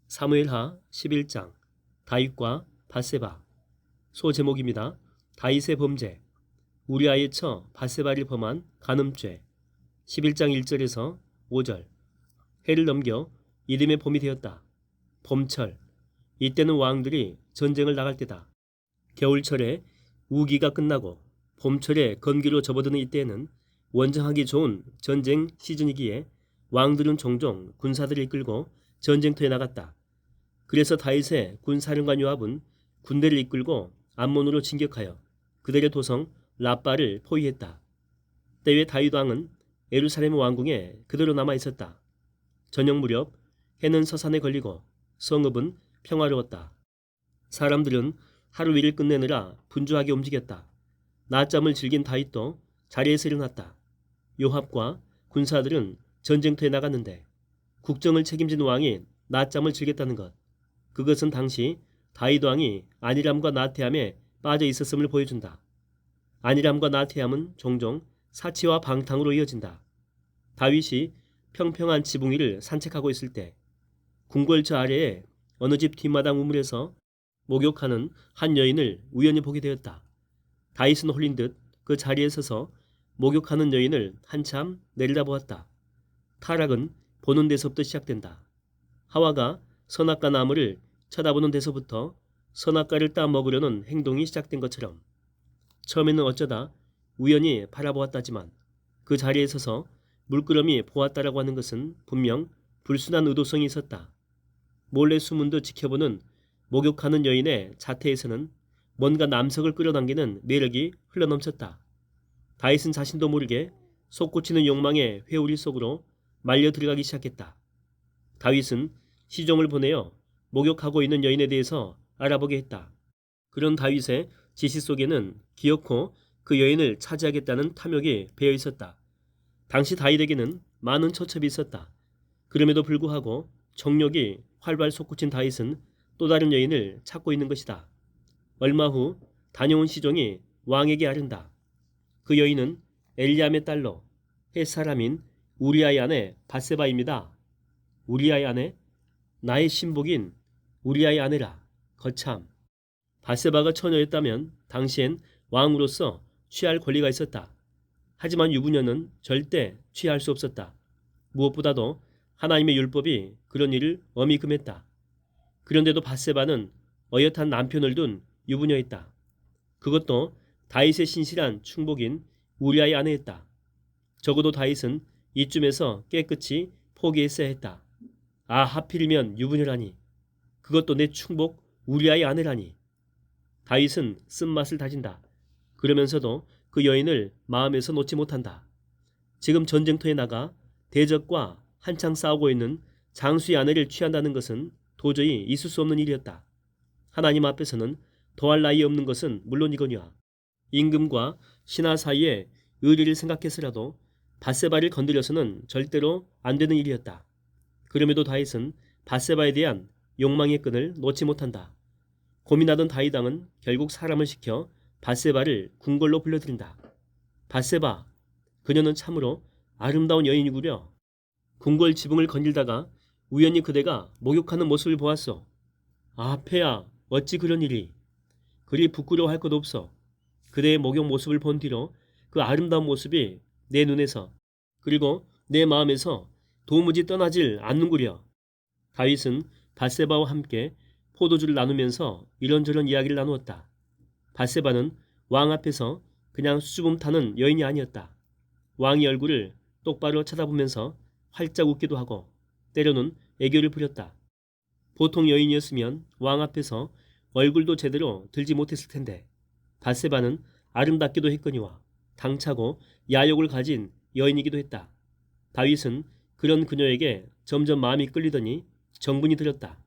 사무엘하 11장 다윗과 밧세바. 소제목입니다. 다윗의 범죄. 우리아의 처 밧세바를 범한 간음죄. 11장 1절에서 5절. 해를 넘겨 이듬해 봄이 되었다. 봄철. 이때는 왕들이 전쟁을 나갈 때다. 겨울철에 우기가 끝나고 봄철에 건기로 접어드는 이때에는 원정하기 좋은 전쟁 시즌이기에 왕들은 종종 군사들을 이끌고 전쟁터에 나갔다. 그래서 다윗의 군사령관 요압은 군대를 이끌고 암몬으로 진격하여 그들의 도성 라빠를 포위했다. 때에 다윗 왕은 예루살렘 왕궁에 그대로 남아 있었다. 저녁 무렵 해는 서산에 걸리고 성읍은 평화로웠다. 사람들은 하루 일을 끝내느라 분주하게 움직였다. 낮잠을 즐긴 다윗도 자리에서 일어났다. 요압과 군사들은 전쟁터에 나갔는데 국정을 책임진 왕이 낮잠을 즐겼다는 것. 그것은 당시 다윗 왕이 안일함과 나태함에 빠져 있었음을 보여준다. 안일함과 나태함은 종종 사치와 방탕으로 이어진다. 다윗이 평평한 지붕 위를 산책하고 있을 때 궁궐저 아래에 어느 집 뒷마당 우물에서 목욕하는 한 여인을 우연히 보게 되었다. 다윗은 홀린 듯 그 자리에 서서 목욕하는 여인을 한참 내려다보았다. 타락은 보는 데서부터 시작된다. 하와가 선악과 나무를 쳐다보는 데서부터 선악과를 따 먹으려는 행동이 시작된 것처럼 처음에는 어쩌다 우연히 바라보았다지만 그 자리에 서서 물끄러미 보았다라고 하는 것은 분명 불순한 의도성이 있었다. 몰래 숨은 듯 지켜보는 목욕하는 여인의 자태에서는 뭔가 남석을 끌어당기는 매력이 흘러넘쳤다. 다윗은 자신도 모르게 솟구치는 욕망의 회오리 속으로 말려 들어가기 시작했다. 다윗은 시종을 보내어 목욕하고 있는 여인에 대해서 알아보게 했다. 그런 다윗의 지시 속에는 기어코 그 여인을 차지하겠다는 탐욕이 배어 있었다. 당시 다윗에게는 많은 처첩이 있었다. 그럼에도 불구하고 정욕이 활발 솟구친 다윗은 또 다른 여인을 찾고 있는 것이다. 얼마 후 다녀온 시종이 왕에게 아른다. 그 여인은 엘리암의 딸로 헷 사람인 우리아의 아내 밧세바입니다. 우리아의 아내? 나의 신복인 우리아의 아내라. 거참. 밧세바가 처녀였다면 당시엔 왕으로서 취할 권리가 있었다. 하지만 유부녀는 절대 취할 수 없었다. 무엇보다도 하나님의 율법이 그런 일을 엄히 금했다. 그런데도 밧세바는 어엿한 남편을 둔 유부녀였다. 그것도 다윗의 신실한 충복인 우리아의 아내였다. 적어도 다윗은 이쯤에서 깨끗이 포기했어야 했다. 아, 하필이면 유부녀라니. 그것도 내 충복 우리아의 아내라니. 다윗은 쓴맛을 다진다. 그러면서도 그 여인을 마음에서 놓지 못한다. 지금 전쟁터에 나가 대적과 한창 싸우고 있는 장수의 아내를 취한다는 것은 도저히 있을 수 없는 일이었다. 하나님 앞에서는 더할 나위 없는 것은 물론이거니와 임금과 신하 사이의 의리를 생각해서라도 밧세바를 건드려서는 절대로 안 되는 일이었다. 그럼에도 다윗은 밧세바에 대한 욕망의 끈을 놓지 못한다. 고민하던 다윗 왕은 결국 사람을 시켜 밧세바를 궁궐로 불러들인다. 밧세바, 그녀는 참으로 아름다운 여인이구려. 궁궐 지붕을 건들다가 우연히 그대가 목욕하는 모습을 보았소. 아, 폐야, 어찌 그런 일이. 그리 부끄러워할 것 없어. 그대의 목욕 모습을 본 뒤로 그 아름다운 모습이 내 눈에서 그리고 내 마음에서 도무지 떠나질 않는구려. 다윗은 밧세바와 함께 포도주를 나누면서 이런저런 이야기를 나누었다. 밧세바는 왕 앞에서 그냥 수줍음 타는 여인이 아니었다. 왕의 얼굴을 똑바로 쳐다보면서 활짝 웃기도 하고 때로는 애교를 부렸다. 보통 여인이었으면 왕 앞에서 얼굴도 제대로 들지 못했을 텐데 밧세바는 아름답기도 했거니와 당차고 야욕을 가진 여인이기도 했다. 다윗은 그런 그녀에게 점점 마음이 끌리더니 정분이 들었다.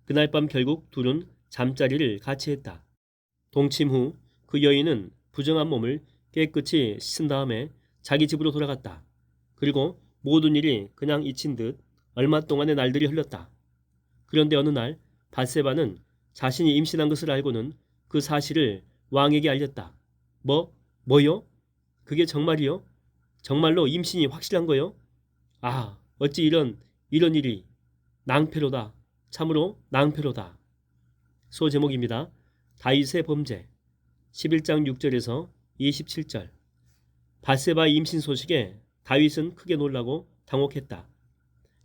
그날 밤 결국 둘은 잠자리를 같이 했다. 동침 후 그 여인은 부정한 몸을 깨끗이 씻은 다음에 자기 집으로 돌아갔다. 그리고 모든 일이 그냥 잊힌 듯 얼마 동안의 날들이 흘렀다. 그런데 어느 날 밧세바는 자신이 임신한 것을 알고는 그 사실을 왕에게 알렸다. 뭐요? 그게 정말이요? 정말로 임신이 확실한 거요? 아, 어찌 이런 일이. 낭패로다. 참으로 낭패로다. 소제목입니다. 다윗의 범죄 11장 6절에서 27절. 밧세바 임신 소식에 다윗은 크게 놀라고 당혹했다.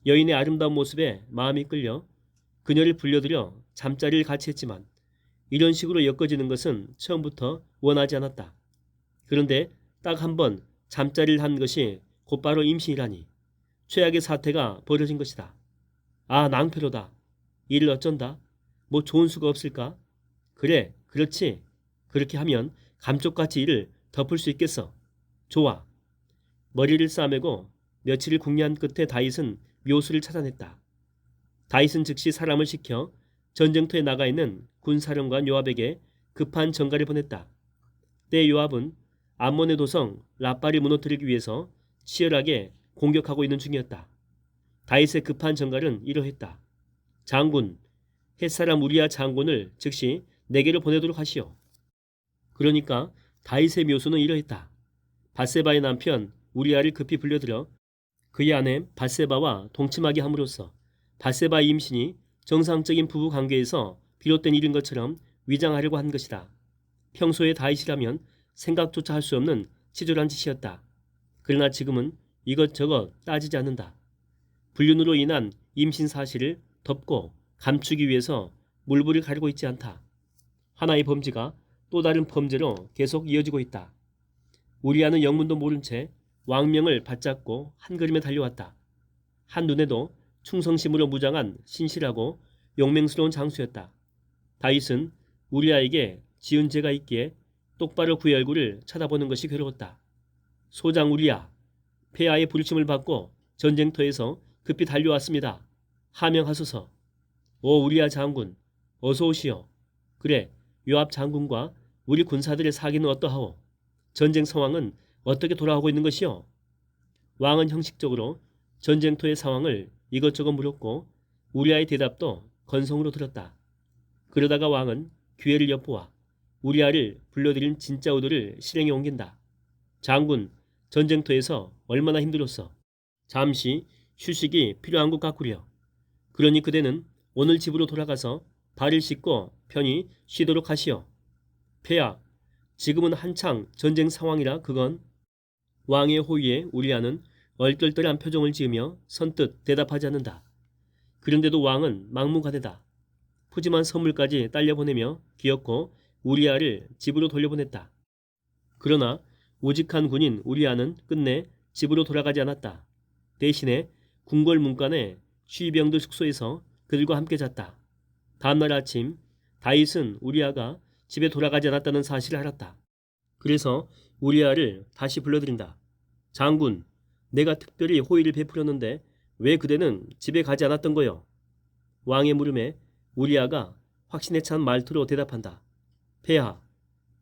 여인의 아름다운 모습에 마음이 끌려 그녀를 불려들여 잠자리를 같이 했지만 이런 식으로 엮어지는 것은 처음부터 원하지 않았다. 그런데 딱 한 번 잠자리를 한 것이 곧바로 임신이라니 최악의 사태가 벌어진 것이다. 아, 낭패로다. 이를 어쩐다. 뭐 좋은 수가 없을까? 그래, 그렇지. 그렇게 하면 감쪽같이 이를 덮을 수 있겠어. 좋아. 머리를 싸매고 며칠을 궁리한 끝에 다윗은 묘수를 찾아냈다. 다윗은 즉시 사람을 시켜 전쟁터에 나가 있는 군사령관 요압에게 급한 전가를 보냈다. 때 요압은 암몬의 도성 라빠를 무너뜨리기 위해서 치열하게 공격하고 있는 중이었다. 다윗의 급한 전갈은 이러했다. 장군, 햇사람 우리아 장군을 즉시 내게로 보내도록 하시오. 그러니까 다윗의 묘수는 이러했다. 밧세바의 남편 우리아를 급히 불려들여 그의 아내 밧세바와 동침하게 함으로써 밧세바의 임신이 정상적인 부부 관계에서 비롯된 일인 것처럼 위장하려고 한 것이다. 평소에 다윗이라면 생각조차 할 수 없는 치졸한 짓이었다. 그러나 지금은 이것저것 따지지 않는다. 불륜으로 인한 임신 사실을 덮고 감추기 위해서 물불을 가리고 있지 않다. 하나의 범죄가 또 다른 범죄로 계속 이어지고 있다. 우리아는 영문도 모른 채 왕명을 받잡고 한 걸음에 달려왔다. 한눈에도 충성심으로 무장한 신실하고 용맹스러운 장수였다. 다윗은 우리아에게 지은 죄가 있기에 똑바로 그의 얼굴을 쳐다보는 것이 괴로웠다. 소장 우리아, 폐하의 부르심을 받고 전쟁터에서 급히 달려왔습니다. 하명하소서. 오 우리아 장군, 어서 오시오. 그래, 요압 장군과 우리 군사들의 사기는 어떠하오? 전쟁 상황은 어떻게 돌아가고 있는 것이오? 왕은 형식적으로 전쟁터의 상황을 이것저것 물었고 우리아의 대답도 건성으로 들었다. 그러다가 왕은 기회를 엿보아 우리아를 불러들인 진짜 의도를 실행에 옮긴다. 장군, 전쟁터에서 얼마나 힘들었어. 잠시 휴식이 필요한 것 같구려. 그러니 그대는 오늘 집으로 돌아가서 발을 씻고 편히 쉬도록 하시오. 폐하, 지금은 한창 전쟁 상황이라 그건. 왕의 호의에 우리아는 얼떨떨한 표정을 지으며 선뜻 대답하지 않는다. 그런데도 왕은 막무가내다. 푸짐한 선물까지 딸려보내며 귀엽고 우리아를 집으로 돌려보냈다. 그러나 우직한 군인 우리아는 끝내 집으로 돌아가지 않았다. 대신에 궁궐 문간의 쉬병들 숙소에서 그들과 함께 잤다. 다음날 아침 다윗은 우리아가 집에 돌아가지 않았다는 사실을 알았다. 그래서 우리아를 다시 불러들인다. 장군, 내가 특별히 호의를 베풀었는데 왜 그대는 집에 가지 않았던 거요? 왕의 물음에 우리아가 확신에 찬 말투로 대답한다. 폐하,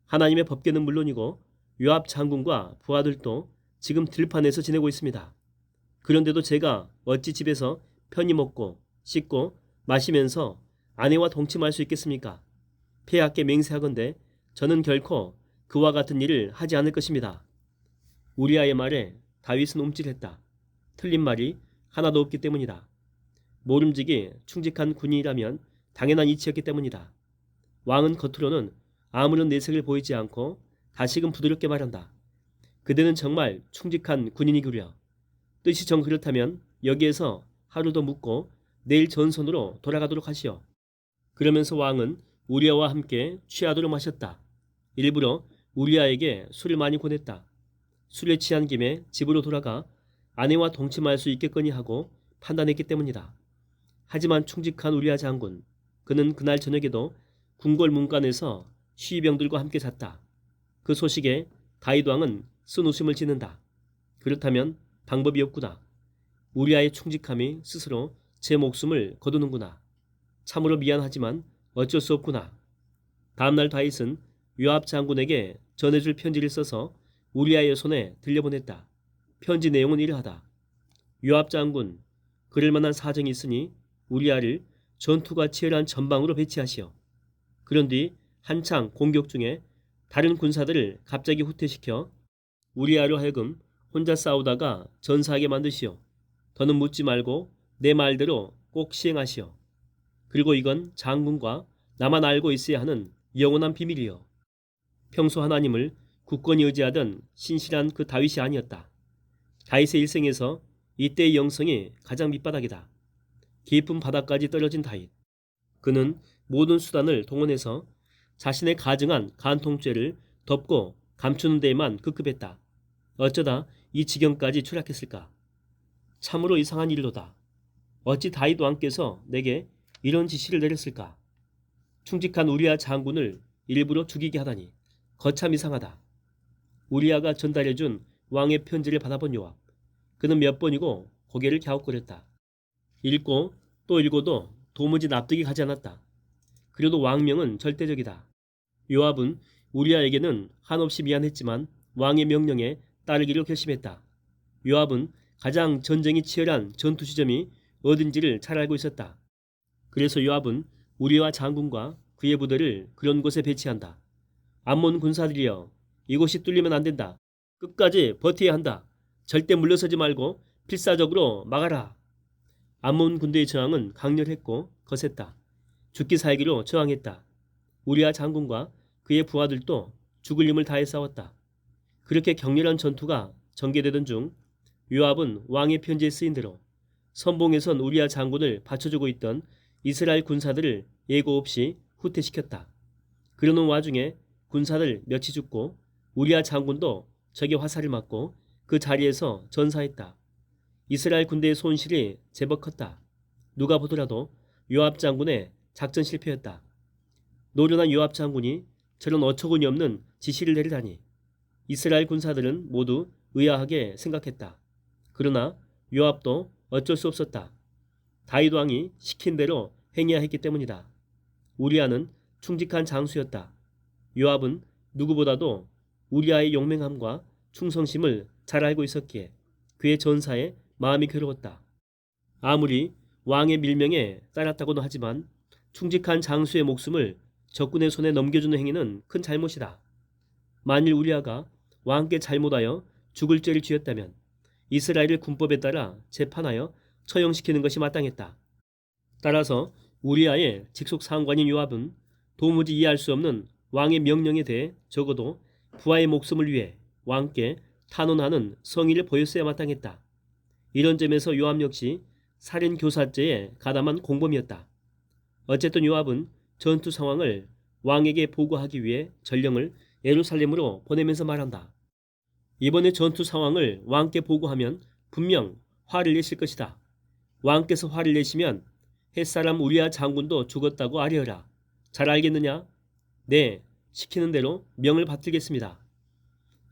하나님의 법궤는 물론이고 요압 장군과 부하들도 지금 들판에서 지내고 있습니다. 그런데도 제가 어찌 집에서 편히 먹고 씻고 마시면서 아내와 동침할 수 있겠습니까? 폐하께 맹세하건대 저는 결코 그와 같은 일을 하지 않을 것입니다. 우리아의 말에 다윗은 움찔했다. 틀린 말이 하나도 없기 때문이다. 모름지기 충직한 군인이라면 당연한 이치였기 때문이다. 왕은 겉으로는 아무런 내색을 보이지 않고 다시금 부드럽게 말한다. 그대는 정말 충직한 군인이구려. 뜻이 정 그렇다면 여기에서 하루 더 묵고 내일 전선으로 돌아가도록 하시오. 그러면서 왕은 우리아와 함께 취하도록 마셨다. 일부러 우리아에게 술을 많이 권했다. 술에 취한 김에 집으로 돌아가 아내와 동침할 수 있겠거니 하고 판단했기 때문이다. 하지만 충직한 우리아 장군, 그는 그날 저녁에도 궁궐 문간에서 시위병들과 함께 잤다. 그 소식에 다윗 왕은 쓴 웃음을 짓는다. 그렇다면 방법이 없구나. 우리아의 충직함이 스스로 제 목숨을 거두는구나. 참으로 미안하지만 어쩔 수 없구나. 다음날 다윗은 요압 장군에게 전해줄 편지를 써서 우리아의 손에 들려보냈다. 편지 내용은 이러하다. 요압 장군, 그럴 만한 사정이 있으니 우리아를 전투가 치열한 전방으로 배치하시오. 그런 뒤 한창 공격 중에 다른 군사들을 갑자기 후퇴시켜 우리아로 하여금 혼자 싸우다가 전사하게 만드시오. 더는 묻지 말고 내 말대로 꼭 시행하시오. 그리고 이건 장군과 나만 알고 있어야 하는 영원한 비밀이요. 평소 하나님을 굳건히 의지하던 신실한 그 다윗이 아니었다. 다윗의 일생에서 이때의 영성이 가장 밑바닥이다. 깊은 바닥까지 떨어진 다윗. 그는 모든 수단을 동원해서 자신의 가증한 간통죄를 덮고 감추는 데에만 급급했다. 어쩌다 이 지경까지 추락했을까? 참으로 이상한 일로다. 어찌 다윗 왕께서 내게 이런 지시를 내렸을까? 충직한 우리아 장군을 일부러 죽이게 하다니 거참 이상하다. 우리아가 전달해준 왕의 편지를 받아본 요압. 그는 몇 번이고 고개를 갸웃거렸다. 읽고 또 읽어도 도무지 납득이 가지 않았다. 그래도 왕명은 절대적이다. 요압은 우리아에게는 한없이 미안했지만 왕의 명령에 따르기로 결심했다. 요압은 가장 전쟁이 치열한 전투 지점이 어딘지를 잘 알고 있었다. 그래서 요압은 우리아 장군과 그의 부대를 그런 곳에 배치한다. 암몬 군사들이여, 이곳이 뚫리면 안 된다. 끝까지 버텨야 한다. 절대 물러서지 말고 필사적으로 막아라. 암몬 군대의 저항은 강렬했고 거셌다. 죽기 살기로 저항했다. 우리아 장군과 그의 부하들도 죽을 힘을 다해 싸웠다. 그렇게 격렬한 전투가 전개되던 중 요압은 왕의 편지에 쓰인 대로 선봉에선 우리아 장군을 받쳐주고 있던 이스라엘 군사들을 예고 없이 후퇴시켰다. 그러는 와중에 군사들 몇이 죽고 우리아 장군도 적의 화살을 맞고 그 자리에서 전사했다. 이스라엘 군대의 손실이 제법 컸다. 누가 보더라도 요압 장군의 작전 실패였다. 노련한 요압 장군이 저런 어처구니 없는 지시를 내리다니. 이스라엘 군사들은 모두 의아하게 생각했다. 그러나 요압도 어쩔 수 없었다. 다윗 왕이 시킨 대로 행해야 했기 때문이다. 우리아는 충직한 장수였다. 요압은 누구보다도 우리아의 용맹함과 충성심을 잘 알고 있었기에 그의 전사에 마음이 괴로웠다. 아무리 왕의 밀명에 따랐다고는 하지만 충직한 장수의 목숨을 적군의 손에 넘겨주는 행위는 큰 잘못이다. 만일 우리아가 왕께 잘못하여 죽을 죄를 지었다면 이스라엘을 군법에 따라 재판하여 처형시키는 것이 마땅했다. 따라서 우리아의 직속 상관인 요압은 도무지 이해할 수 없는 왕의 명령에 대해 적어도 부하의 목숨을 위해 왕께 탄원하는 성의를 보였어야 마땅했다. 이런 점에서 요압 역시 살인교사죄에 가담한 공범이었다. 어쨌든 요압은 전투 상황을 왕에게 보고하기 위해 전령을 예루살렘으로 보내면서 말한다. 이번에 전투 상황을 왕께 보고하면 분명 화를 내실 것이다. 왕께서 화를 내시면 햇사람 우리아 장군도 죽었다고 아뢰어라. 잘 알겠느냐? 네, 시키는 대로 명을 받들겠습니다.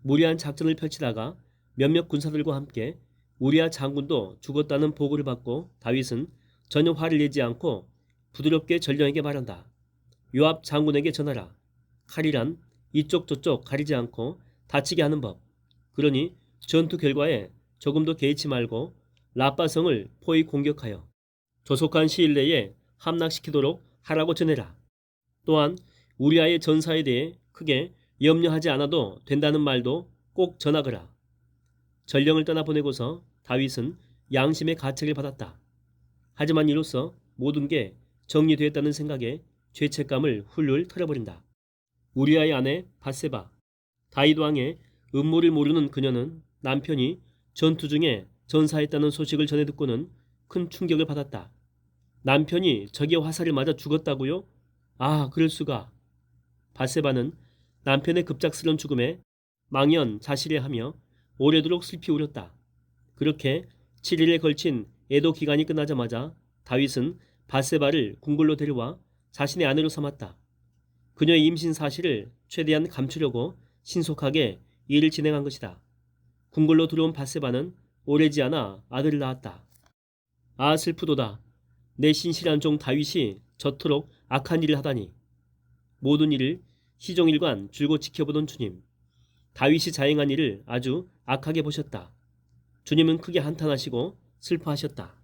무리한 작전을 펼치다가 몇몇 군사들과 함께 우리아 장군도 죽었다는 보고를 받고 다윗은 전혀 화를 내지 않고 부드럽게 전령에게 말한다. 요압 장군에게 전하라. 칼이란 이쪽 저쪽 가리지 않고 다치게 하는 법. 그러니 전투 결과에 조금도 개의치 말고 라빠성을 포위 공격하여 조속한 시일 내에 함락시키도록 하라고 전해라. 또한 우리아의 전사에 대해 크게 염려하지 않아도 된다는 말도 꼭 전하거라. 전령을 떠나보내고서 다윗은 양심의 가책을 받았다. 하지만 이로써 모든 게 정리되었다는 생각에 죄책감을 훌훌 털어버린다. 우리아의 아내 밧세바. 다윗 왕의 음모를 모르는 그녀는 남편이 전투 중에 전사했다는 소식을 전해 듣고는 큰 충격을 받았다. 남편이 적의 화살을 맞아 죽었다고요? 아, 그럴 수가. 밧세바는 남편의 급작스러운 죽음에 망연자실해하며 오래도록 슬피 울었다. 그렇게 7일에 걸친 애도 기간이 끝나자마자 다윗은 밧세바를 궁궐로 데려와 자신의 아내로 삼았다. 그녀의 임신 사실을 최대한 감추려고 신속하게 일을 진행한 것이다. 궁궐로 들어온 밧세바는 오래지 않아 아들을 낳았다. 아, 슬프도다. 내 신실한 종 다윗이 저토록 악한 일을 하다니. 모든 일을 시종일관 줄곧 지켜보던 주님. 다윗이 자행한 일을 아주 악하게 보셨다. 주님은 크게 한탄하시고 슬퍼하셨다.